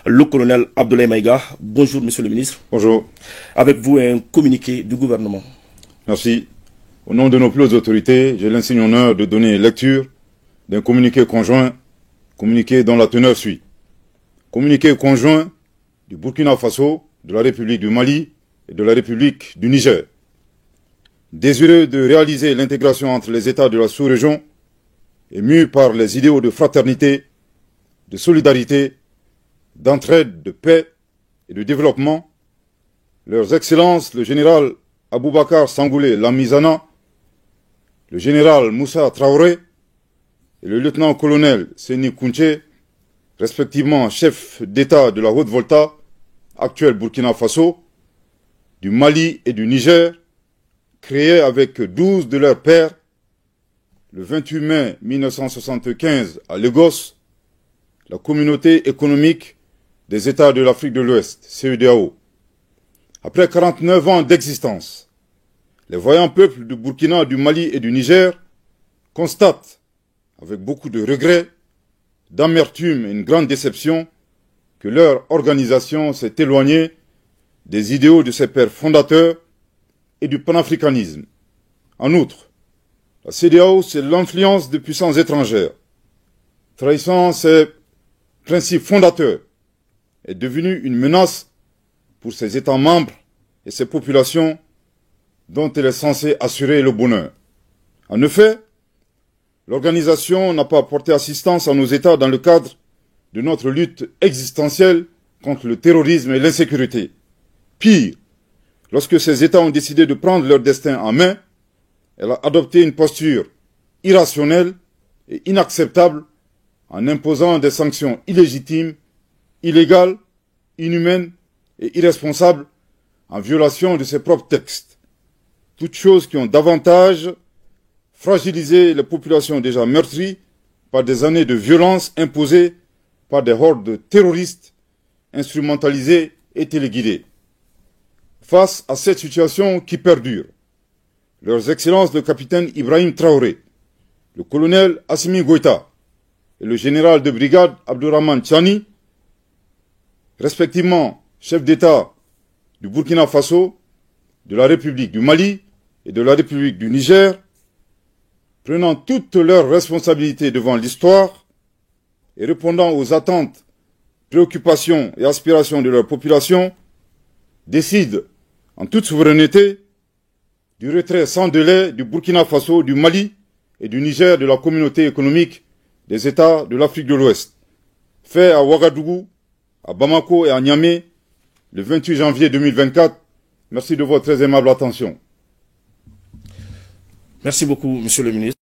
le colonel Abdoulaye Maïga. Bonjour, monsieur le ministre. Bonjour. Avec vous, un communiqué du gouvernement. Merci. Au nom de nos plus hautes autorités, j'ai l'insigne honneur de donner lecture d'un communiqué conjoint, communiqué dont la teneur suit. Communiqué conjoint du Burkina Faso, de la République du Mali et de la République du Niger. Désireux de réaliser l'intégration entre les États de la sous-région et mû par les idéaux de fraternité, de solidarité, d'entraide, de paix et de développement, leurs excellences, le général Aboubakar Sangoulé Lamizana, le général Moussa Traoré et le lieutenant-colonel Seni Kounché, respectivement chef d'État de la Haute-Volta, actuel Burkina Faso, du Mali et du Niger, créés avec 12 de leurs pairs le 28 mai 1975 à Lagos, la Communauté économique des États de l'Afrique de l'Ouest, CEDEAO. Après 49 ans d'existence, les voyants peuples du Burkina, du Mali et du Niger constatent, avec beaucoup de regrets, d'amertume et une grande déception, que leur organisation s'est éloignée des idéaux de ses pères fondateurs et du panafricanisme. En outre, la CEDEAO, c'est l'influence de puissances étrangères. Trahissant ses principes fondateurs, est devenue une menace pour ses États membres et ses populations dont elle est censée assurer le bonheur. En effet, l'organisation n'a pas apporté assistance à nos États dans le cadre de notre lutte existentielle contre le terrorisme et l'insécurité. Pire, lorsque ces États ont décidé de prendre leur destin en main, elle a adopté une posture irrationnelle et inacceptable en imposant des sanctions illégitimes, illégales, inhumaines et irresponsables en violation de ses propres textes. Toutes choses qui ont davantage fragilisé les populations déjà meurtries par des années de violence imposées par des hordes terroristes instrumentalisées et téléguidées. Face à cette situation qui perdure, leurs excellences le capitaine Ibrahim Traoré, le colonel Assimi Goïta et le général de brigade Abdourahmane Tchani, respectivement chef d'État du Burkina Faso, de la République du Mali et de la République du Niger, prenant toutes leurs responsabilités devant l'histoire et répondant aux attentes, préoccupations et aspirations de leur population, décident, en toute souveraineté, du retrait sans délai du Burkina Faso, du Mali et du Niger de la Communauté économique des États de l'Afrique de l'Ouest, fait à Ouagadougou, à Bamako et à Niamey, le 28 janvier 2024. Merci de votre très aimable attention. Merci beaucoup, monsieur le ministre.